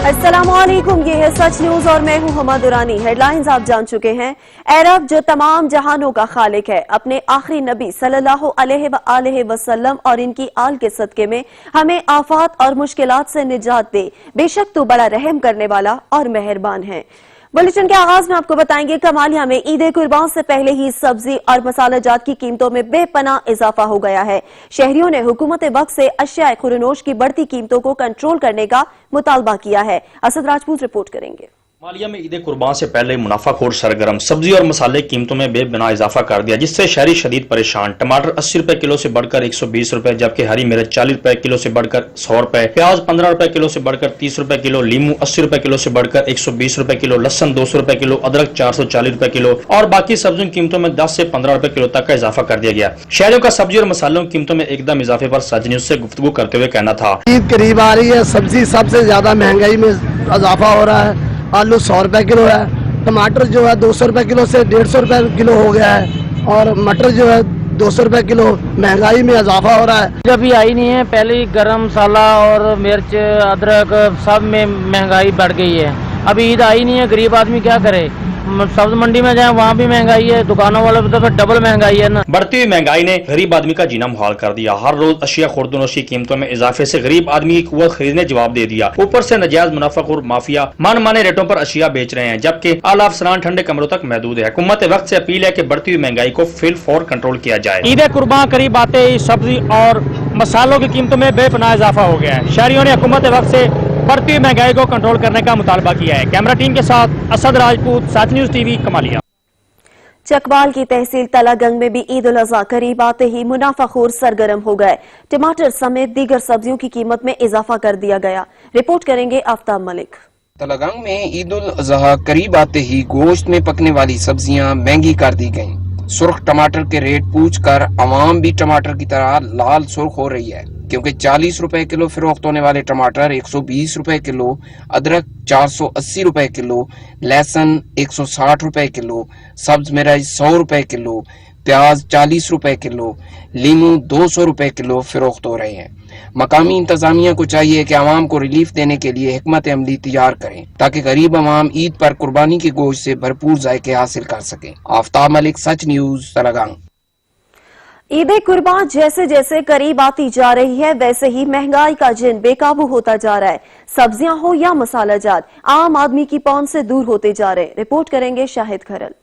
अस्सलामुअलैकुम, ये है सच न्यूज और मैं हूं हमा दुरानी। हेडलाइंस आप जान चुके हैं। अरब जो तमाम जहानों का खालिक है, अपने आखिरी नबी सल्लल्लाहु अलैहि वसल्लम और इनकी आल के सदके में हमें आफात और मुश्किलात से निजात दे। बेशक तो बड़ा रहम करने वाला और मेहरबान है। बुलेटिन के आगाज में आपको बताएंगे, कमालिया में ईद कुर्बान से पहले ही सब्जी और मसाला जात की कीमतों में बेपनाह इजाफा हो गया है। शहरियों ने हुकूमत वक्त से अशिया खुरनोश की बढ़ती कीमतों को कंट्रोल करने का मुतालबा किया है। असद राजपूत रिपोर्ट करेंगे। कमालिया में ईद कुर्बान से पहले मुनाफाखोर सरगर्म सब्जी और मसाले कीमतों में बेपनाह इजाफा कर दिया, जिससे शहरी शदीद परेशान। टमाटर 80 रुपए किलो से बढ़कर 120 रुपए, जबकि हरी मिर्च 40 रुपए किलो से बढ़कर 100 रुपए, प्याज 15 रुपए किलो से बढ़कर 30 रुपए किलो, लीमू 80 रुपए किलो से बढ़कर 120 रुपए किलो, लहसुन 200 रुपए किलो, अदरक 440 रुपए किलो और बाकी सब्जियों की कीमतों में 10 से 15 रुपए किलो तक का इजाफा कर दिया गया। शहरियों का सब्जी और मसालों की कीमतों में एकदम इजाफे पर सच न्यूज से गुफ्तगू करते हुए कहना था। ईद करीब आ रही है, सब्जी सबसे ज्यादा महंगाई में इजाफा हो रहा है। आलू 100 रुपए किलो है, टमाटर जो है 200 रुपए किलो से 150 रुपए किलो हो गया है और मटर जो है 200 रुपए किलो। महंगाई में इजाफा हो रहा है। अभी आई नहीं है, पहले ही गरम मसाला और मिर्च अदरक सब में महंगाई बढ़ गई है। अभी ईद आई नहीं है, गरीब आदमी क्या करे। सब्जी मंडी में जाए वहाँ भी महंगाई है, दुकानों वालों पे तो डबल महंगाई है ना। बढ़ती हुई महंगाई ने गरीब आदमी का जीना मुहाल कर दिया। हर रोज अशिया खुर्दनोश की कीमतों में इजाफे से गरीब आदमी की कुव्वत खरीदने जवाब दे दिया। ऊपर से नजायज मुनाफाखोर माफिया मनमाने रेटों पर अशिया बेच रहे हैं, जबकि आला अफसरान ठंडे कमरों तक महदूद है। हुकूमत वक्त से अपील है कि बढ़ती हुई महंगाई को फिल फौर कंट्रोल किया जाए। ईद कुर्बान करीब आते ही सब्जी और मसालों की कीमतों में बेपनाह इजाफा हो गया है। शहरियों ने हुकूमत वक्त से बढ़ती हुई महंगाई को कंट्रोल करने का मुतालबा किया है। कैमरा टीम के साथ असद राजपूत, सच न्यूज टीवी, कमालिया। चकवाल की तहसील तलागंग में भी ईद उल अज़हा करीब आते ही मुनाफाखोर सरगर्म हो गए। टमाटर समेत दीगर सब्जियों की कीमत में इजाफा कर दिया गया। रिपोर्ट करेंगे आफ्ताब मलिक। तलागंग में ईद उल अज़हा करीब आते ही गोश्त में पकने वाली सब्जियां महंगी कर दी गयी। सुर्ख टमाटर के रेट पूछकर आवाम भी टमाटर की तरह लाल सुर्ख हो रही है, क्योंकि 40 रुपए किलो फरोख्त होने वाले टमाटर 120 रुपए किलो, अदरक 480 रुपए किलो, लहसुन 160 रुपए किलो, सब्ज मिर्च 100 रुपए किलो, प्याज 40 रुपए किलो, लीमू 200 रुपए किलो फरोख्त हो रहे हैं। मकामी इंतजामिया को चाहिए कि आवाम को रिलीफ देने के लिए हिकमत अमली तैयार करें, ताकि गरीब आवाम ईद पर कुर्बानी के गोश्त से भरपूर जायके हासिल कर सके। आफ्ताब मलिक, सच न्यूज, तलागंग। ईद कुर्बान जैसे जैसे करीब आती जा रही है, वैसे ही महंगाई का जिन बेकाबू होता जा रहा है। सब्जियां हो या मसाला जात, आम आदमी की पहुंच से दूर होते जा रहे। रिपोर्ट करेंगे शाहिद खरल।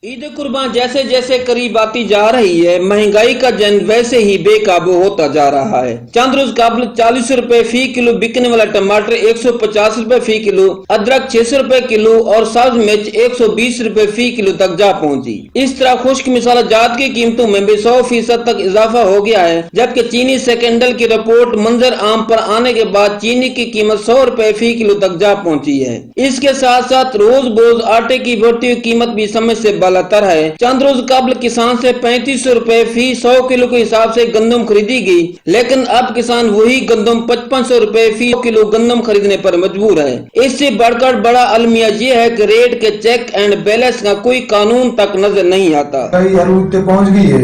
ईद कुर्बान जैसे जैसे करीब आती जा रही है, महंगाई का जंग वैसे ही बेकाबू होता जा रहा है। चंद रोज कबल 40 रुपए फी किलो बिकने वाला टमाटर 150 रुपए फी किलो, अदरक 600 रुपए किलो और सब्ज मिर्च 120 रुपए फी किलो तक जा पहुंची। इस तरह खुश्क मसाला जात की कीमतों में भी 100% तक इजाफा हो गया है, जबकि चीनी सेकेंडल की रिपोर्ट मंजर आम पर आने के बाद चीनी की कीमत 100 रुपए फी किलो तक जा पहुंची है। इसके साथ साथ रोज बोझ आटे की बढ़ती हुई कीमत भी समय से लातर है। चंद रोज कबल किसान से 3500 रुपए फी 100 किलो के हिसाब से गंदम खरीदी गई, लेकिन अब किसान वही गंदम 5500 रुपए फी किलो गंदम खरीदने पर मजबूर है। इससे बढ़कर बड़ा अलमिया ये है कि रेट के चेक एंड बैलेंस का कोई कानून तक नजर नहीं आता। कई हरूद ते पहुंच गई है,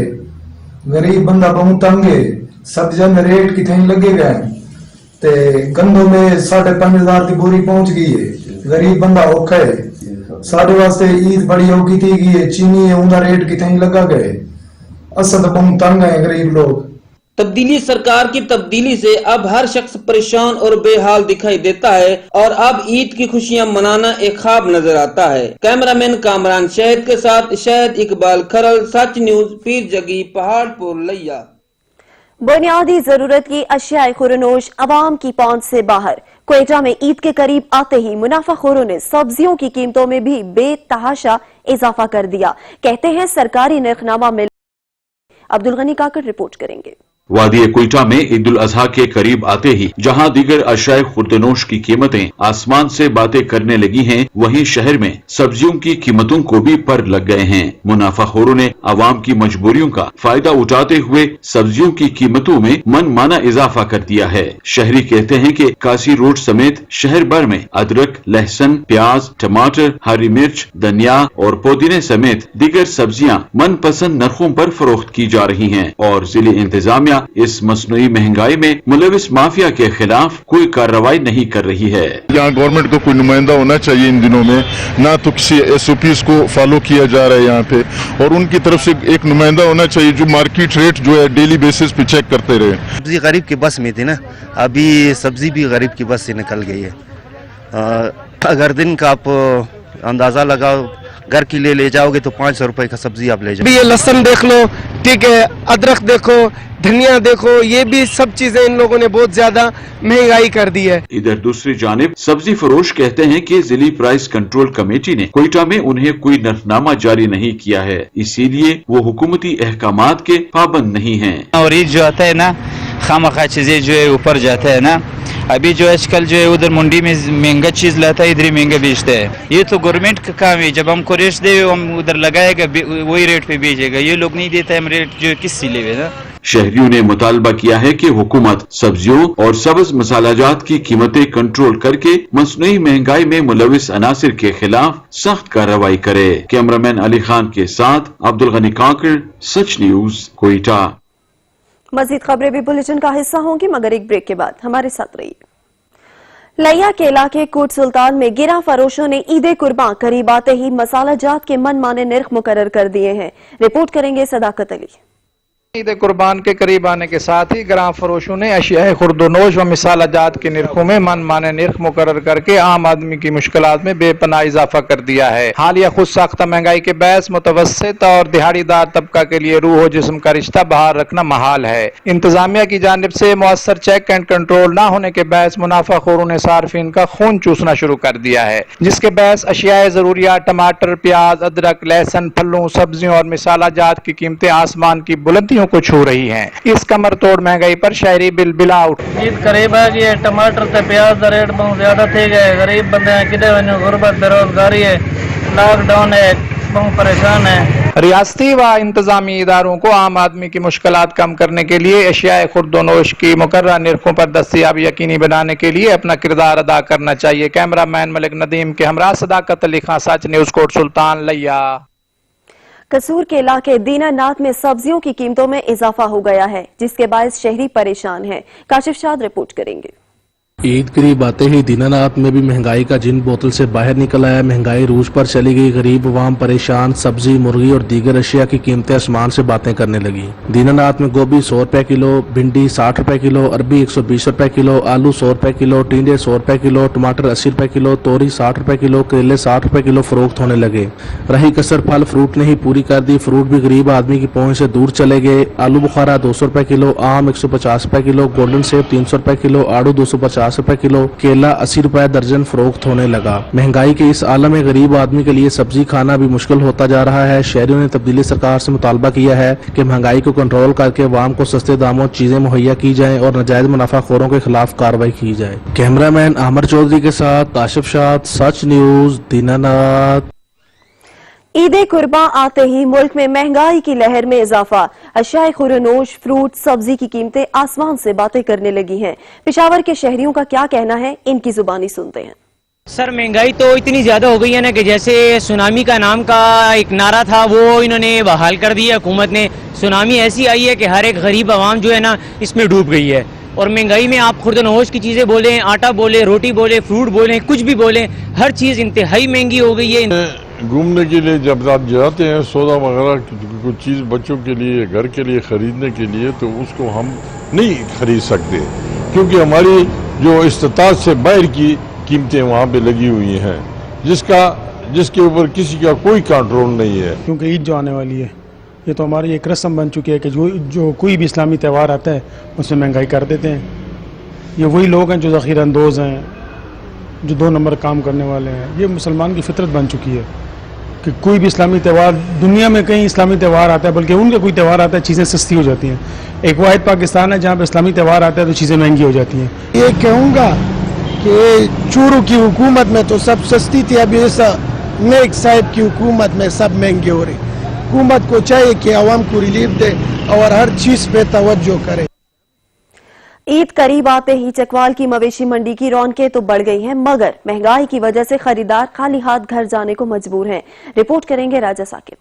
गरीब बंदा बहुत तंग है। सब्जियां में रेट कितने लगे गए ते गंदों में 5500 की बोरी पहुंच गई है। गरीब बंदा औखा है। साढ़े वास्ते ईद बड़ी औखी थी गई है। चीनी है, उनका रेट कितने लगा गए। असद बहुत तंग है गरीब लोग। तब्दीली सरकार की तब्दीली से अब हर शख्स परेशान और बेहाल दिखाई देता है और अब ईद की खुशियां मनाना एक ख्वाब नजर आता है। कैमरामैन कामरान शहद के साथ शहद इकबाल खरल, सच न्यूज, पीर जगी, पहाड़पुर, लैया। बुनियादी जरूरत की अशिया खुरनोश अवाम की पहुंच से बाहर। क्वेटा में ईद के करीब आते ही मुनाफाखोरों ने सब्जियों की कीमतों में भी बेतहाशा इजाफा कर दिया। कहते हैं सरकारी नरखनामा मिल। अब्दुल गनी काकड़ रिपोर्ट करेंगे। वादी क्वेटा में ईद उल अजहा के करीब आते ही जहां दीगर अशिया खुर्दनोश की कीमतें आसमान से बातें करने लगी हैं, वहीं शहर में सब्जियों की कीमतों को भी पर लग गए हैं। मुनाफाखोरों ने आवाम की मजबूरियों का फायदा उठाते हुए सब्जियों की कीमतों में मनमाना इजाफा कर दिया है। शहरी कहते हैं कि कासी रोड समेत शहर भर में अदरक, लहसुन, प्याज, टमाटर, हरी मिर्च, धनिया और पुदीने समेत दीगर सब्जियां मनपसंद नरखों पर फरोख्त की जा रही हैं और जिले इंतजामिया हुकूमतियाँ इस मसनूई महंगाई में मुलविस माफिया के खिलाफ कोई कार्रवाई नहीं कर रही है। यहाँ गवर्नमेंट को कोई नुमाइंदा होना चाहिए इन दिनों में, ना तो किसी SOPs को फॉलो किया जा रहा है यहाँ पे, और उनकी तरफ से एक नुमाइंदा होना चाहिए जो मार्केट रेट जो है डेली बेसिस पे चेक करते रहे। सब्जी गरीब की बस में थी ना, अभी सब्जी भी गरीब की बस से निकल गई है। अगर दिन का आप अंदाजा लगाओ, घर की ले जाओगे तो 500 रुपए का सब्जी आप ले जाओ। ये लहसुन देख लो, ठीक है, अदरक देखो, धनिया देखो, ये भी सब चीजें इन लोगों ने बहुत ज्यादा महंगाई कर दी है। इधर दूसरी जानिब सब्जी फरोश कहते हैं कि जिली प्राइस कंट्रोल कमेटी ने कोयटा में उन्हें कोई नर्खनामा जारी नहीं किया है, इसीलिए वो हुकूमती अहकामात के पाबंद नहीं हैं। और ये जो आता है ना, खामखा चीजें जो है ऊपर जाता है ना, अभी जो आजकल जो है उधर मंडी में महंगा चीज लाता है, इधर ही महंगा बेचता है। ये तो गवर्नमेंट का काम है, जब हमको रेट दे हम उधर लगाएगा, वही रेट पे बेचेगा। ये लोग नहीं देता है रेट जो किस से लेवे ना। शहरियों ने मुतालबा किया है कि हुकूमत सब्जियों और सब्ज मसालाजात की कीमतें कंट्रोल करके मसनूई महंगाई में मुलविस अनासिर के खिलाफ सख्त कार्रवाई करे। कैमरामैन अली खान के साथ अब्दुल गनी काकर, सच न्यूज, कोयटा। मजीद खबरें भी बुलेटिन का हिस्सा होंगी, मगर एक ब्रेक के बाद हमारे साथ रहिए। लैया के इलाके कोट सुल्तान में गिरा फरोशों ने ईद कुर्बान करीब आते ही मसाला जात के मनमाने निर्ख मुकर्रर कर दिए हैं। रिपोर्ट करेंगे सदाकत अली। ईद कुर्बान के करीब आने के साथ ही ग्राम फरोशों ने अशिया खुर्दोनोश व मिसाला जात के निर्खों में मन माने निर्ख मुकर्रर करके आम आदमी की मुश्किलात में बेपनाह इजाफा कर दिया है। हालिया खुद साख्ता महंगाई के बहस मुतवस्सित और दिहाड़ीदार तबका के लिए रूह व जिस्म का रिश्ता बहाल रखना महाल है। इंतजामिया की जानिब से मुअस्सर चेक एंड कंट्रोल न होने के बहस मुनाफाखोरों ने सार्फिन का खून चूसना शुरू कर दिया है, जिसके बहस अशिया जरूरियात टमाटर, प्याज, अदरक, लहसुन, फलों, सब्जियों और मिसाला जात की कीमतें आसमान की बुलंदियों को छू रही हैं। इस कमर तोड़ महंगाई पर शहरी बिल बिला उठ। ईद करीब आ गई है, टमाटर ते प्याज का रेट बहुत ज्यादा थे गए। गरीब बंदे किधर वने, गुर्बत, बेरोजगारी है, लॉकडाउन है, बहुत परेशान है। रियासती व इंतजामी इदारों को आम आदमी की मुश्किलात कम करने के लिए अशिया खुर्दोनोश की मुकर्रर निर्खों पर दस्तयाबी यकीनी बनाने के लिए अपना किरदार अदा करना चाहिए। कैमरामैन मलिक नदीम के हमरा सदाकत अली खान, सच न्यूज, कोट सुल्तान, लैया। कसूर के इलाके दीनानाथ में सब्जियों की कीमतों में इजाफा हो गया है, जिसके बायस शहरी परेशान है। काशिफ शाद रिपोर्ट करेंगे। ईद करीब आते ही दीनानाथ में भी महंगाई का जिन बोतल से बाहर निकल आया। महंगाई रूज पर चली गई, गरीब अवाम परेशान। सब्जी, मुर्गी और दीगर अशिया की कीमतें आसमान से बातें करने लगी। दीनानाथ में गोभी 100 रुपए किलो, भिंडी 60 रुपए किलो, अरबी 120 रुपए किलो, आलू 100 रुपए किलो, टिंडे 100 रुपए किलो, टमाटर 80 रुपए किलो, तोरी 60 रुपए किलो, करेले 60 रुपए किलो फरोख्त होने लगे। रही कसर फल फ्रूट ने ही पूरी कर दी। फ्रूट भी गरीब आदमी की पहुंच से दूर चले गए। आलू बुखारा 200 रुपए किलो, आम 150 रुपए किलो, गोल्डन सेब 300 रुपए किलो, आड़ू 250 रुपए किलो, केला 80 रुपए दर्जन फरोख्त होने लगा। महंगाई के इस आलम में गरीब आदमी के लिए सब्जी खाना भी मुश्किल होता जा रहा है। शहरियों ने तब्दीली सरकार से मुतालबा किया है कि महंगाई को कंट्रोल करके अवाम को सस्ते दामों चीजें मुहैया की जाएं और नाजायज मुनाफाखोरों के खिलाफ कार्रवाई की जाए। कैमरामैन आमर चौधरी के साथ काशिफ शाद, सच न्यूज, दीनानाथ। ईद कुर्बा आते ही मुल्क में महंगाई की लहर में इजाफा। अशिया खुरनोश, फ्रूट, सब्जी की कीमतें आसमान से बातें करने लगी हैं। पेशावर के शहरियों का क्या कहना है, इनकी जुबानी सुनते हैं। सर महंगाई तो इतनी ज्यादा हो गई है ना कि जैसे सुनामी का नाम का एक नारा था वो इन्होंने बहाल कर दिया हुकूमत ने। सुनामी ऐसी आई है कि हर एक गरीब आवाम जो है ना इसमें डूब गई है। और महंगाई में आप खुर्दनोश की चीजें बोले, आटा बोले, रोटी बोले, फ्रूट बोले, कुछ भी बोले, हर चीज इंतहाई महंगी हो गई है। घूमने के लिए जब आप जाते हैं सौदा वगैरह कुछ चीज़ बच्चों के लिए, घर के लिए खरीदने के लिए, तो उसको हम नहीं खरीद सकते क्योंकि हमारी जो इस्तात से बाहर की कीमतें वहाँ पे लगी हुई हैं, जिसके ऊपर किसी का कोई कंट्रोल नहीं है। क्योंकि ईद जो आने वाली है ये तो हमारी एक रस्म बन चुकी है कि जो कोई भी इस्लामी त्यौहार आता है उसमें महंगाई कर देते हैं। ये वही लोग हैं जो ज़ख़ीर अंदोज़ हैं, जो 2 नंबर काम करने वाले हैं। ये मुसलमान की फितरत बन चुकी है कि कोई भी इस्लामी त्यौहार, दुनिया में कहीं इस्लामी त्यौहार आता है, बल्कि उनका कोई त्यौहार आता है चीज़ें सस्ती हो जाती हैं। एक वाहिद पाकिस्तान है जहाँ पर इस्लामी त्यौहार आता है तो चीज़ें महंगी हो जाती हैं। ये कहूँगा कि चूरू की हुकूमत में तो सब सस्ती थी, अभी नेक साहिब की हुकूमत में सब महंगी हो रही। हुकूमत को चाहिए कि आवाम को रिलीफ दे और हर चीज़ पे तवज्जो करे। ईद करीब आते ही चकवाल की मवेशी मंडी की रौनकें तो बढ़ गई हैं, मगर महंगाई की वजह से खरीदार खाली हाथ घर जाने को मजबूर हैं। रिपोर्ट करेंगे राजा साकिब।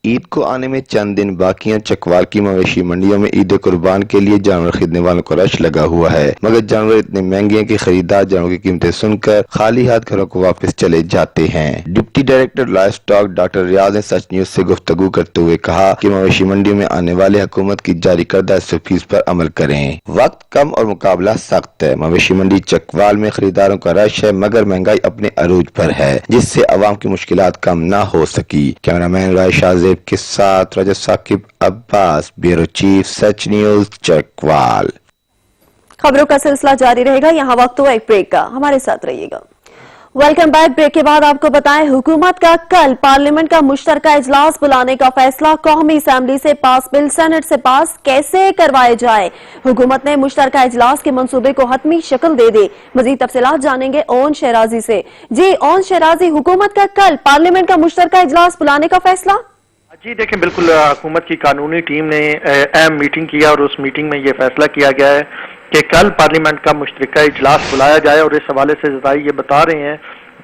ईद को आने में चंद दिन बाकी हैं। चकवाल की मवेशी मंडियों में ईद कुर्बान के लिए जानवर खरीदने वालों को रश लगा हुआ है, मगर जानवर इतने महंगे हैं कि खरीदार जानवरों की कीमतें सुनकर खाली हाथ घरों को वापस चले जाते हैं। Deputy director livestock doctor Riaz ने सच न्यूज से गुफ्तगू करते हुए कहा कि मवेशी मंडियों में आने वाले हुकूमत की जारी करदा फीस पर अमल करें। वक्त कम और मुकाबला सख्त है। मवेशी मंडी चकवाल में खरीदारों का रश है, मगर महंगाई अपने अरूज पर है, जिससे अवाम की मुश्किलात कम न हो सकी। कैमरामैन राय शाहजेब के साथ रजत साकिब अब्बास, ब्यूरो चीफ, सच न्यूज, चकवाल। खबरों का सिलसिला जारी रहेगा। यहाँ वक्त हुआ एक ब्रेक का, हमारे साथ रहिएगा। Welcome back. ब्रेक के बाद आपको बताएं, हुकूमत का कल पार्लियामेंट का मुश्तरका इजलास बुलाने का फैसला। कौमी असेंबली से पास बिल सेनेट से पास कैसे करवाए जाए, हुकूमत ने मुश्तरका इजलास के मंसूबे को हतमी शक्ल दे दी। मजीद तफसीलात जानेंगे ओन शहराजी से। जी ओन शहराजी, हुकूमत का कल पार्लियामेंट का मुश्तरका इजलास बुलाने का फैसला। जी देखें, बिल्कुल हुकूमत की कानूनी टीम ने अहम मीटिंग किया और उस मीटिंग में ये फैसला किया गया है कि कल पार्लियामेंट का मुश्तरका इजलास बुलाया जाए। और इस हवाले से ज़राई ये बता रहे हैं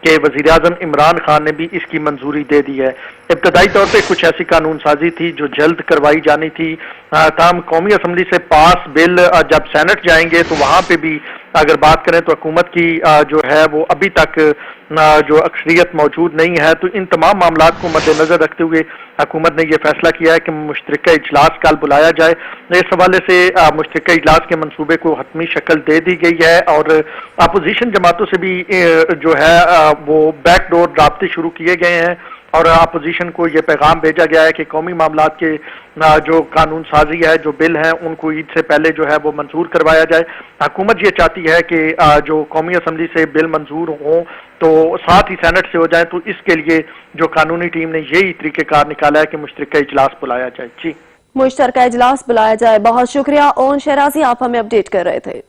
कि वज़ीर आज़म इमरान खान ने भी इसकी मंजूरी दे दी है। इब्तदाई तौर पे कुछ ऐसी कानून साजी थी जो जल्द करवाई जानी थी, ताहम कौमी असम्बली से पास बिल जब सेनेट जाएंगे तो वहाँ पे भी अगर बात करें तो हुकूमत की जो है वो अभी तक जो अक्सरियत मौजूद नहीं है। तो इन तमाम मामलात को मद्देनजर रखते हुए हुकूमत ने यह फैसला किया है कि मुश्तरका इजलास कल बुलाया जाए। इस हवाले से मुश्तरका इजलास के मंसूबे को हतमी शक्ल दे दी गई है और अपोजिशन जमातों से भी जो है वो बैकडोर राब्ते शुरू किए गए हैं और अपोजिशन को ये पैगाम भेजा गया है कि कौमी मामलात के जो कानून साजी है, जो बिल हैं, उनको ईद से पहले जो है वो मंजूर करवाया जाए। हुकूमत ये चाहती है कि जो कौमी असम्बली से बिल मंजूर हों तो साथ ही सेनेट से हो जाए। तो इसके लिए जो कानूनी टीम ने यही तरीक़ेकार निकाला है कि मुश्तरका इजलास बुलाया जाए। जी, मुश्तरका इजलास बुलाया जाए। बहुत शुक्रिया ओन शहराजी, आप हमें अपडेट कर रहे थे।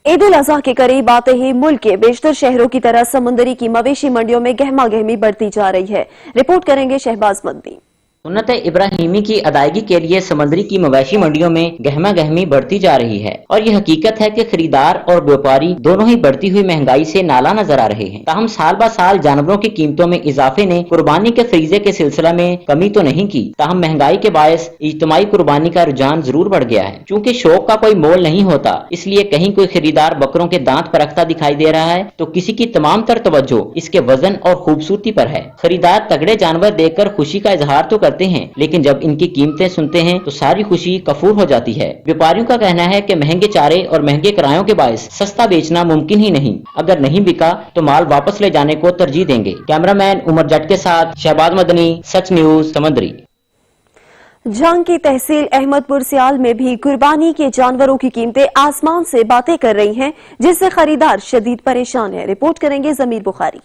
ईद उल अजहा के करीब आते ही मुल्क के बेशतर शहरों की तरह समुंदरी की मवेशी मंडियों में गहमा गहमी बढ़ती जा रही है। रिपोर्ट करेंगे शहबाज मदनी। सुन्नत इब्राहिमी की अदायगी के लिए समंदरी की मवेशी मंडियों में गहमा गहमी बढ़ती जा रही है और ये हकीकत है कि खरीदार और व्यापारी दोनों ही बढ़ती हुई महंगाई से नाला नजर आ रहे हैं। ताहम साल ब साल जानवरों की कीमतों में इजाफे ने कुर्बानी के फरीजे के सिलसिला में कमी तो नहीं की, ताहम महंगाई के बायस इज्तिमाई कुर्बानी का रुझान जरूर बढ़ गया है। चूँकि शौक का कोई मोल नहीं होता, इसलिए कहीं कोई खरीदार बकरों के दांत परखता दिखाई दे रहा है तो किसी की तमाम तर तवज्जो इसके वजन और खूबसूरती पर है। खरीदार तगड़े जानवर देखकर खुशी का इजहार तो करते हैं, लेकिन जब इनकी कीमतें सुनते हैं तो सारी खुशी कफूर हो जाती है। व्यापारियों का कहना है कि महंगे चारे और महंगे किरायों के बायस सस्ता बेचना मुमकिन ही नहीं। अगर नहीं बिका तो माल वापस ले जाने को तरजीह देंगे। कैमरामैन उमर जट के साथ शहबाज मदनी, सच न्यूज, समंदरी। जंग की तहसील अहमदपुर सियाल में भी कुर्बानी के जानवरों की कीमतें आसमान से बातें कर रही हैं, जिससे खरीदार शदीद परेशान है। रिपोर्ट करेंगे जमीर बुखारी।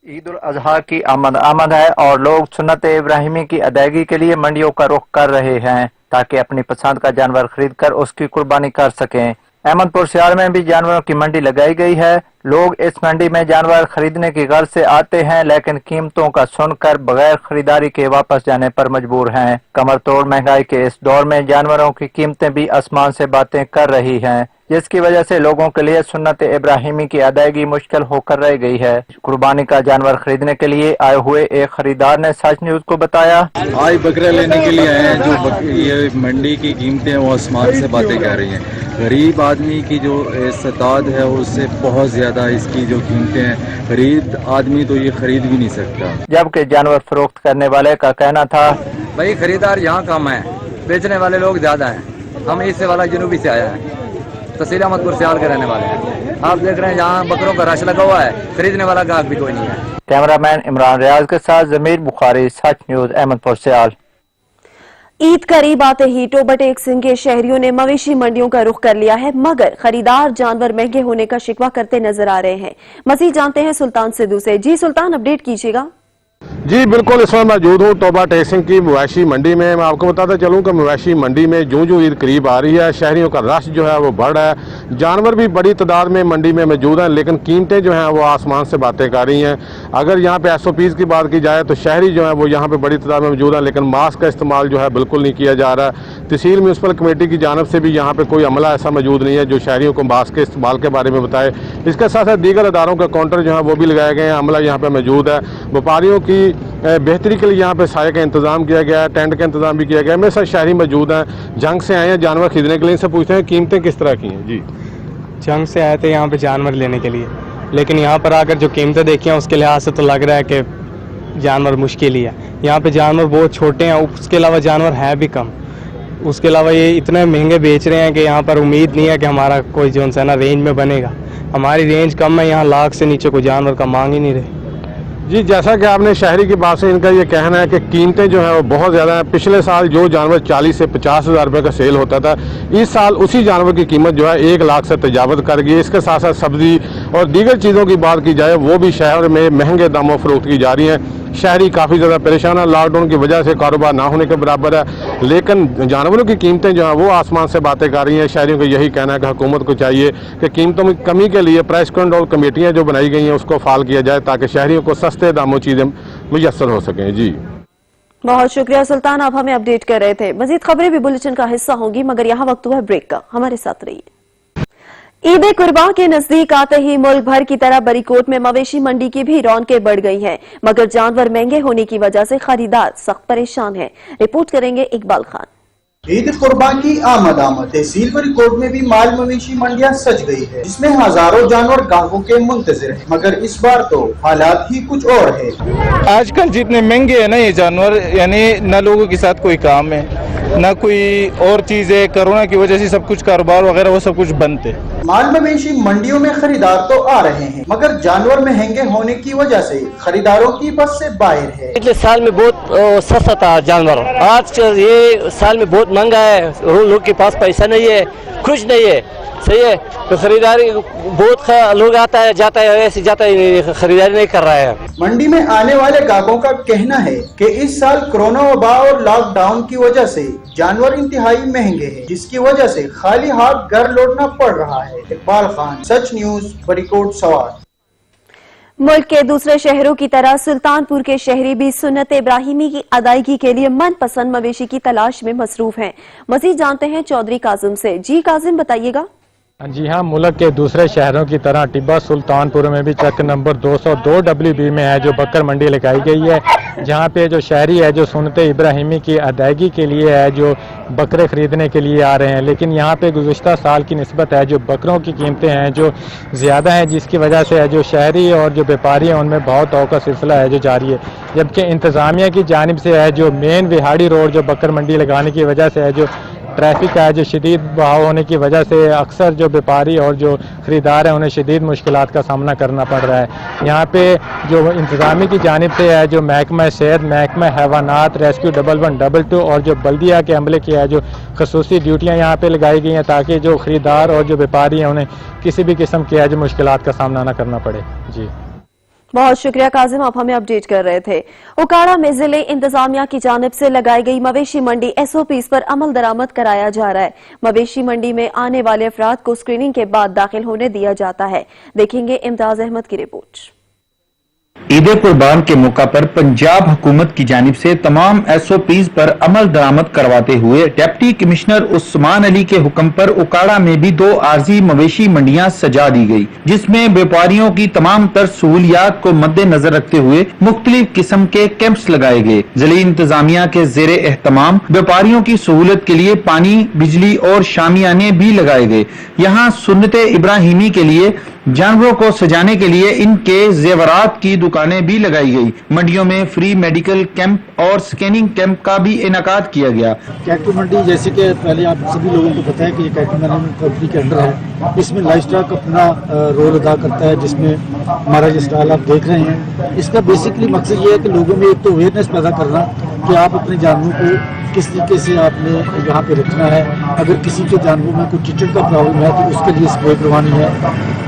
ईद उल अजहा की आमद है और लोग सुन्नत इब्राहिमी की अदायगी के लिए मंडियों का रुख कर रहे हैं ताकि अपनी पसंद का जानवर खरीद कर उसकी कुर्बानी कर सकें। अहमदपुर सियाल में भी जानवरों की मंडी लगाई गई है। लोग इस मंडी में जानवर खरीदने की गर्ज से आते हैं, लेकिन कीमतों का सुनकर बगैर खरीदारी के वापस जाने पर मजबूर हैं। कमर तोड़ महंगाई के इस दौर में जानवरों की कीमतें भी आसमान से बातें कर रही हैं, जिसकी वजह से लोगों के लिए सुन्नत इब्राहिमी की अदायगी मुश्किल होकर रह गई है। कुर्बानी का जानवर खरीदने के लिए आए हुए एक खरीदार ने सच न्यूज को बताया, आज बकरा लेने के लिए आए हैं। जो ये मंडी की कीमतें वो आसमान से बातें कर रही हैं। गरीब आदमी की जो इस्तात है उससे बहुत ज्यादा इसकी जो कीमतें हैं, गरीब आदमी तो ये खरीद भी नहीं सकता। जबकि जानवर फरोख्त करने वाले का कहना था, भाई खरीदार यहाँ कम है, बेचने वाले लोग ज्यादा हैं। हम इससे वाला जनूबी से आया है, तहसील अहमदपुर सियाल के रहने वाले हैं। आप देख रहे हैं यहाँ बकरों का रश लगा हुआ है, खरीदने वाला ग्राहक भी कोई नहीं है। कैमरामैन इमरान रियाज के साथ जमीर बुखारी, सच न्यूज, अहमदपुर सियाल। ईद करीब आते ही टोबटेक सिंह के शहरियों ने मवेशी मंडियों का रुख कर लिया है, मगर खरीदार जानवर महंगे होने का शिकवा करते नजर आ रहे हैं। मजीद जानते हैं सुल्तान सिद्धू से। जी सुल्तान, अपडेट कीजिएगा। जी बिल्कुल, इस वक्त मौजूद हूँ तोबा टेसिंग की मवेशी मंडी में। मैं आपको बताता चलूँ कि मवेशी मंडी में जो ईद करीब आ रही है, शहरियों का रश जो है वो बढ़ रहा है। जानवर भी बड़ी तादाद में मंडी में मौजूद हैं, लेकिन कीमतें जो हैं वो आसमान से बातें कर रही हैं। अगर यहाँ पे SOPs की बात की जाए तो शहरी जो है वो यहाँ पे बड़ी तादाद में मौजूद हैं, लेकिन मास्क का इस्तेमाल जो है बिल्कुल नहीं किया जा रहा है। तहसील म्यूनसिपल कमेटी की जानब से भी यहाँ पे कोई अमला ऐसा मौजूद नहीं है जो शहरियों को मास्क के इस्तेमाल के बारे में बताए। इसके साथ साथ दीगर अदारों का काउंटर जो है वो भी लगाए गए हैं, अमला यहाँ पे मौजूद है। व्यापारियों की बेहतरी के लिए यहाँ पे साए का इंतजाम किया गया है, टेंट का इंतजाम भी किया गया है। मेरे साथ शहरी मौजूद हैं, जंग से आए हैं जानवर खरीदने के लिए। इनसे पूछते हैं कीमतें किस तरह की हैं। जी, जंग से आए थे यहाँ पे जानवर लेने के लिए, लेकिन यहाँ पर आकर जो कीमतें देखी हैं उसके लिहाज से तो लग रहा है कि जानवर मुश्किल ही है। यहाँ पे जानवर बहुत छोटे हैं, उसके अलावा जानवर है भी कम। उसके अलावा ये इतने महंगे बेच रहे हैं कि यहाँ पर उम्मीद नहीं है कि हमारा कोई जो है ना रेंज में बनेगा। हमारी रेंज कम है, यहाँ लाख से नीचे कोई जानवर का मांग ही नहीं रहे। जी, जैसा कि आपने शहरी की बात से इनका ये कहना है कि कीमतें जो है वो बहुत ज़्यादा हैं। पिछले साल जो जानवर 40 से 50 हज़ार रुपये का सेल होता था, इस साल उसी जानवर की कीमत जो है 1 लाख से तजावत कर गई। इसके साथ साथ सब्जी और दीगर चीज़ों की बात की जाए वो भी शहर में महंगे दामों फरोख्त की जा रही हैं। शहरी काफ़ी ज़्यादा परेशान है, लॉकडाउन की वजह से कारोबार ना होने के बराबर है, लेकिन जानवरों की कीमतें जो हैं वो आसमान से बातें कर रही हैं। शहरियों को यही कहना है कि हुकूमत को चाहिए कि कीमतों में कमी के लिए प्राइस कंट्रोल कमेटियाँ जो बनाई गई हैं उसको फाल किया जाए, ताकि शहरियों को सस्ते दामों चीज़ें मुयस्सर हो सकें। जी, बहुत शुक्रिया सुल्तान, आप हमें अपडेट कर रहे थे। मजीद खबरें भी बुलेटिन का हिस्सा होंगी, मगर यहाँ वक्त हुआ ब्रेक का। हमारे साथ रहिए। ईद कुर्बान के नजदीक आते ही मुल्क भर की तरह बरीकोट में मवेशी मंडी की भी रौनकें बढ़ गई हैं, मगर जानवर महंगे होने की वजह से खरीदार सख्त परेशान हैं। रिपोर्ट करेंगे इकबाल खान। ईद कुर्बान की आमद तहसील बरीकोट में भी माल मवेशी मंडियां सज गई है, जिसमें हजारों जानवर ग्राहकों के मुंतजिर हैं, मगर इस बार तो हालात ही कुछ और है। आजकल जितने महंगे है ना ये जानवर, यानी न लोगों के साथ कोई काम है न कोई और चीज है। कोरोना की वजह से सब कुछ कारोबार वगैरह वो सब कुछ बंद है। माल मवेशी मंडियों में खरीदार तो आ रहे हैं, मगर जानवर महंगे होने की वजह से खरीदारों की बस से बाहर है। पिछले साल में बहुत सस्ता था जानवर, आज ये साल में बहुत महंगा है। लोग के पास पैसा नहीं है, खुश नहीं है, सही है, तो खरीदारी बहुत लोग आता है जाता है, ऐसे जाता है, खरीदारी नहीं कर रहा है। मंडी में आने वाले ग्राहकों का कहना है कि इस साल कोरोना वबा और लॉकडाउन की वजह से जानवर इंतहाई महंगे हैं, जिसकी वजह से खाली हाथ घर लौटना पड़ रहा है। इकबाल खान, सच न्यूज, बरीकोट सवार। मुल्क के दूसरे शहरों की तरह सुल्तानपुर के शहरी भी सुन्नत इब्राहिमी की अदायगी के लिए मनपसंद मवेशी की तलाश में मसरूफ हैं। मजीद जानते हैं चौधरी काजिम से। जी काजिम, बताइएगा। जी हाँ, मुल्क के दूसरे शहरों की तरह टिब्बा सुल्तानपुर में भी चक नंबर 202 WB में है जो बकर मंडी लगाई गई है, जहाँ पे जो शहरी है जो सुन्नत इब्राहिमी की अदायगी के लिए है जो बकरे खरीदने के लिए आ रहे हैं, लेकिन यहाँ पे गुज़िश्ता साल की निस्बत है जो बकरों की कीमतें हैं जो ज़्यादा हैं, जिसकी वजह से है जो शहरी और जो व्यापारी हैं उनमें बहुत तौर का सिलसिला है जो जारी है। जबकि इंतज़ामिया की जानिब से है जो मेन विहाड़ी रोड जो बकर मंडी लगाने की वजह से है जो ट्रैफिक का है जो शदीद बहाव होने की वजह से अक्सर जो व्यापारी और जो ख़रीदार हैं उन्हें शदीद मुश्किलात का सामना करना पड़ रहा है। यहाँ पे जो इंतज़ामी की जानिब से है जो महकमा सेहत, महकमा हैवानात, रेस्क्यू 1122 और जो बल्दिया के अमले की है जो खसूसी ड्यूटियाँ यहाँ पे लगाई गई हैं, ताकि जो ख़रीदार और जो व्यापारी हैं उन्हें किसी भी किस्म की है जो मुश्किलात का सामना न करना पड़े। जी, बहुत शुक्रिया काजिम, आप हमें अपडेट कर रहे थे। उकाड़ा में जिले इंतजामिया की जानिब से लगाई गई मवेशी मंडी SOPs पर अमल दरामद कराया जा रहा है। मवेशी मंडी में आने वाले अफराद को स्क्रीनिंग के बाद दाखिल होने दिया जाता है। देखेंगे इम्ताज अहमद की रिपोर्ट। ईद कुर्बान के मौका पर पंजाब हुकूमत की जानिब से तमाम SOPs पर अमल दरामद करवाते हुए डिप्टी कमिश्नर उस्मान अली के हुक्म पर उकाड़ा में भी 2 आर्जी मवेशी मंडियां सजा दी गई, जिसमें व्यापारियों की तमाम तर सहूलियात को मद्देनजर रखते हुए मुख्तलिफ किस्म के कैंप्स लगाए गए। जिले इंतजामिया के जेरे एहतमाम व्यापारियों की सहूलत के लिए पानी, बिजली और शामियाने भी लगाए गए। यहाँ सुन्नत इब्राहिमी के लिए जानवरों को सजाने के लिए इनके जेवरात की दुकानें भी लगाई गई। मंडियों में फ्री मेडिकल कैंप और स्कैनिंग कैंप का भी इनेकाद किया गया। कैटल मंडी जैसे कि पहले आप सभी लोगों को पता है कि ये कैटल मैनेजमेंट कंपनी के अंडर है, इसमें लाइफ स्टॉक अपना रोल अदा करता है, जिसमें हमारा जो स्टॉल आप देख रहे हैं, इसका बेसिकली मकसद ये है कि लोगों में एक तो अवेयरनेस पैदा करना कि आप अपने जानवरों को किस तरीके से आपने यहाँ पे रखना है, अगर किसी के जानवरों में कोई टिटन का प्रॉब्लम है तो उसके लिए स्प्रे करवानी है,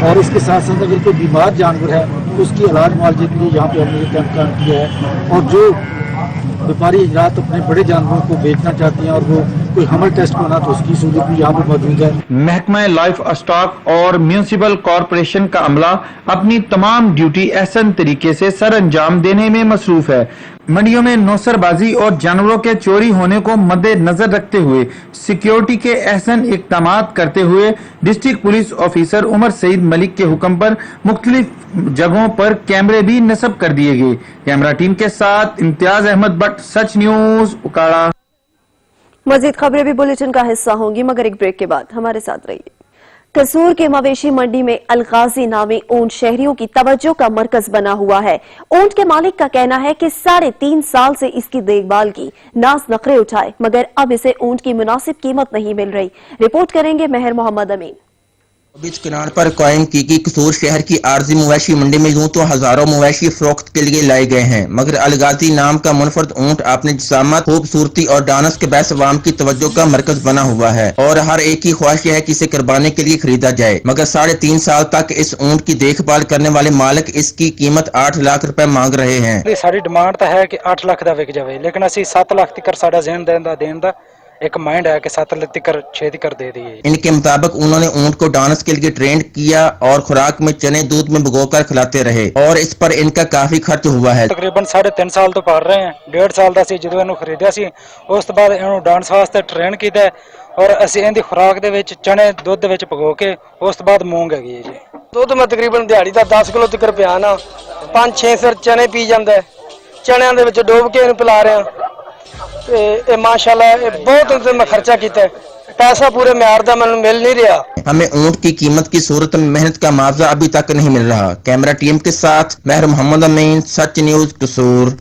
और इसके साथ साथ अगर कोई बीमार जानवर है तो उसकी इलाज मुआवजे के लिए यहाँ पे हमने कैंप कायम किया है। और जो व्यापारी हजरात अपने बड़े जानवरों को बेचना चाहते हैं और वो कोई हमल टेस्ट बना तो उसकी सहूलियत भी यहाँ पर मौजूद है। महकमा लाइफ स्टॉक और म्यूनिसिपल कॉरपोरेशन का अमला अपनी तमाम ड्यूटी एहसन तरीके से सर अंजाम देने में मसरूफ है। मंडियों में नौसरबाजी और जानवरों के चोरी होने को मद्देनजर रखते हुए सिक्योरिटी के अहसन इक़दामात करते हुए district police officer Umar Saeed Malik के हुक्म पर मुख्तलिफ जगहों पर कैमरे भी नस्ब कर दिए गए। कैमरा टीम के साथ इम्तियाज अहमद भट्ट, सच न्यूज, उकाड़ा। मजीद खबरें भी बुलेटिन का हिस्सा होंगी, मगर एक ब्रेक के बाद हमारे साथ रहिए। कसूर के मवेशी मंडी में अलगाजी नामी ऊंट शहरियों की तवज्जो का मरकज बना हुआ है। ऊंट के मालिक का कहना है कि 3.5 साल से इसकी देखभाल की, नाज नखरे उठाए, मगर अब इसे ऊंट की मुनासिब कीमत नहीं मिल रही। रिपोर्ट करेंगे महर मोहम्मद अमीन। बीच किनार पर कायम की कसूर शहर की आरजी मवेशी मंडी में यूं तो हजारों मवेशी फरोख्त के लिए लाए गए हैं, मगर अलगाजी नाम का मुनफरद ऊंट अपने जिसामत, खूबसूरती और डानस के बहस अवाम की तवज्जो का मरकज बना हुआ है और हर एक की ख्वाहिश है कि इसे कुर्बानी के लिए खरीदा जाए। मगर 3.5 साल तक इस ऊंट की देखभाल करने वाले मालिक इसकी कीमत 8 लाख रुपए मांग रहे हैं। साड़ी डिमांड तो है कि 8 लाख का विक जाए, लेकिन असी 7 लाख तक साड़ा ज़हन देन दा एक माइंड है कि 7 लाख तक छेदी कर दे दी। इनके मुताबिक उन्होंने ऊंट को डांस के लिए ट्रेंड किया और खुराक में चने दूध में भिगोकर खिलाते रहे और इस पर इनका काफी खर्च हुआ है। तकरीबन 3.5 साल तो पाल रहे हैं। 1.5 साल का सी जो इन्हों खरीदा सी, उस बाद इन्हों डांस वास्ते ट्रेन किया और असी इनकी खुराक दे विच चने दुध दे विच भिगो के उस बाद मूंग हैगी जी। दुध मैं तकरीबन दिहाड़ी का 10 किलो तक पिया ना, 5-6 सिर चने पी जाता, चनिया दे विच डोब के इन्हूं पिला रहे हैं। माशाल्लाह बहुत मैं खर्चा किया, पैसा पूरे म्यार दा मैनूं मिल नहीं रहा। हमें ऊंट की कीमत की सूरत में मेहनत का मुआवजा अभी तक नहीं मिल रहा। कैमरा टीम के साथ महर मोहम्मद अमीन, सच न्यूज, कसूर।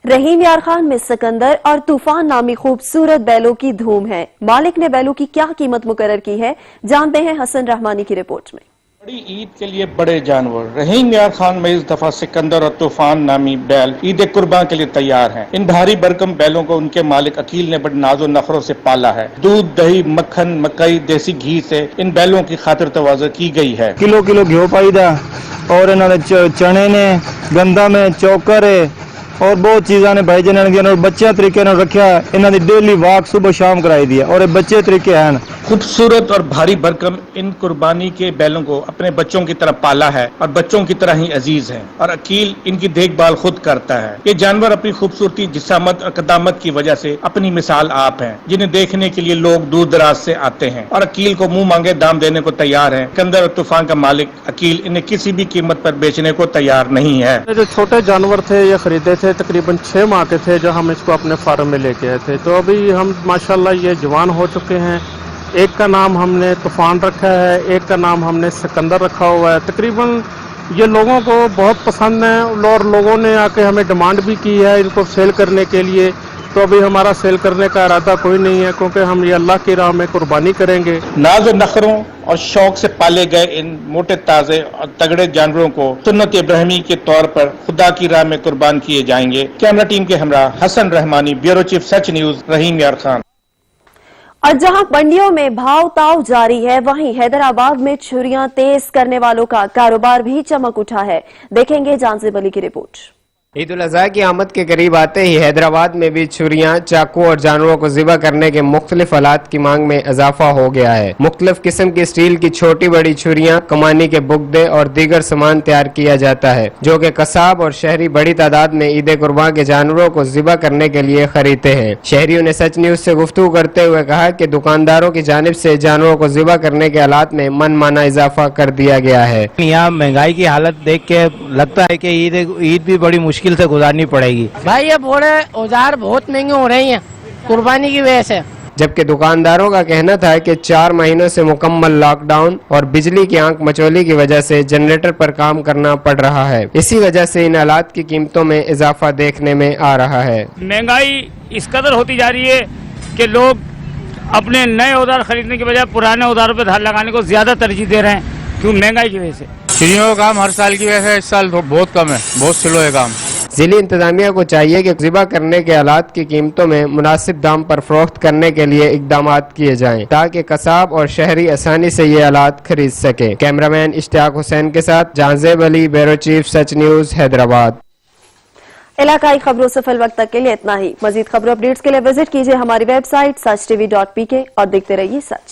रहीम यार खान में सिकंदर और तूफान नामी खूबसूरत बैलों की धूम है। मालिक ने बैलों की क्या कीमत मुकर्रर की है, जानते हैं हसन रहमानी की रिपोर्ट में। बड़ी ईद के लिए बड़े जानवर रहीम यार खान में इस दफा सिकंदर और तूफान नामी बैल ईद कुर्बान के लिए तैयार हैं। इन भारी भरकम बैलों को उनके मालिक अकील ने बड़े नाजो नखरों से पाला है। दूध, दही, मक्खन, मकई, देसी घी से इन बैलों की खातिर तवाज़ो की गई है। किलो घ्यो पाईदा और इन्होंने चने ने, गंदा में चौकर है और बहुत चीज़ा ने भाई जिन्होंने बच्चे तरीके रखा, इन्होंने डेली वाक सुबह शाम कराई दी और बच्चे तरीके हैं। खूबसूरत और भारी भरकम इन कुर्बानी के बैलों को अपने बच्चों की तरह पाला है और बच्चों की तरह ही अजीज हैं और अकील इनकी देखभाल खुद करता है। ये जानवर अपनी खूबसूरती, जिसामत और कदामत की वजह से अपनी मिसाल आप हैं, जिन्हें देखने के लिए लोग दूर दराज से आते हैं और अकील को मुंह मांगे दाम देने को तैयार है। सिकंदर और तूफान का मालिक अकील इन्हें किसी भी कीमत पर बेचने को तैयार नहीं है। जो छोटे जानवर थे ये खरीदे थे, तकरीबन 6 माह के थे जब हम इसको अपने फार्म में लेके आए थे। तो अभी हम माशाल्लाह ये जवान हो चुके हैं। एक का नाम हमने तूफान रखा है, एक का नाम हमने सिकंदर रखा हुआ है। तकरीबन ये लोगों को बहुत पसंद है और लोगों ने आके हमें डिमांड भी की है इनको सेल करने के लिए। तो अभी हमारा सेल करने का इरादा कोई नहीं है, क्योंकि हम ये अल्लाह की राह में कुर्बानी करेंगे। नाज़ नखरों और शौक से पाले गए इन मोटे ताजे और तगड़े जानवरों को सुन्नत इब्राहिमी के तौर पर खुदा की राह में कुर्बान किए जाएंगे। कैमरा टीम के हमरा हसन रहमानी, ब्यूरो चीफ, सच न्यूज, रहीम यार खान। और जहां मंडियों में भाव ताव जारी है, वहीं हैदराबाद में छुरियां तेज करने वालों का कारोबार भी चमक उठा है। देखेंगे जानजिब अली की रिपोर्ट। ईद उल अज़हा की आमद के करीब आते ही हैदराबाद में भी छुरियां, चाकू और जानवरों को ज़िबा करने के मुख्तलिफ आलात की मांग में इजाफा हो गया है। मुख्तलिफ किस्म की स्टील की छोटी बड़ी छुरियां, कमानी के बुगदे और दीगर सामान तैयार किया जाता है, जो कि कसाब और शहरी बड़ी तादाद में ईद कुर्बान के जानवरों को ज़िबा करने के लिए खरीदते हैं। शहरियों ने सच न्यूज से गुफ्तगू करते हुए कहा कि दुकानदारों की जानिब से जानवरों को ज़िबा करने के आलात में मन माना इजाफा कर दिया गया है। यहाँ महंगाई की हालत देख के लगता है कि ईद भी बड़ी मुश्किल से गुजारनी पड़ेगी। भाई ये बड़े औजार बहुत महंगे हो रहे हैं कुर्बानी की वजह से। जबकि दुकानदारों का कहना था कि 4 महीनों से मुकम्मल लॉकडाउन और बिजली की आंख मचोली की वजह से जनरेटर पर काम करना पड़ रहा है। इसी वजह से इन आलात की कीमतों में इजाफा देखने में आ रहा है। महंगाई इस कदर होती जा रही है कि लोग अपने नए औजार खरीदने की बजाय पुराने औजारों पर धार लगाने को ज्यादा तरजीह दे रहे हैं, क्यों? महंगाई की वजह से। चिड़ियों का काम हर साल की वजह से इस साल बहुत कम है, बहुत स्लो है काम। ज़िली इंतजामिया को चाहिए कि ज़िबा करने के आलात की कीमतों में मुनासिब दाम पर फरोख्त करने के लिए इक़दामात किए जाएं ताकि कसाब और शहरी आसानी से ये आलात खरीद सके। कैमरामैन इश्तियाक हुसैन के साथ जांजेब अली, ब्यूरो चीफ, सच न्यूज़, हैदराबाद। इलाकाई खबरों से फिल वक्त तक के लिए इतना ही। मजीद खबरों अपडेट्स के लिए विजिट कीजिए हमारी वेबसाइट sach.tv.pk और देखते रहिए सच।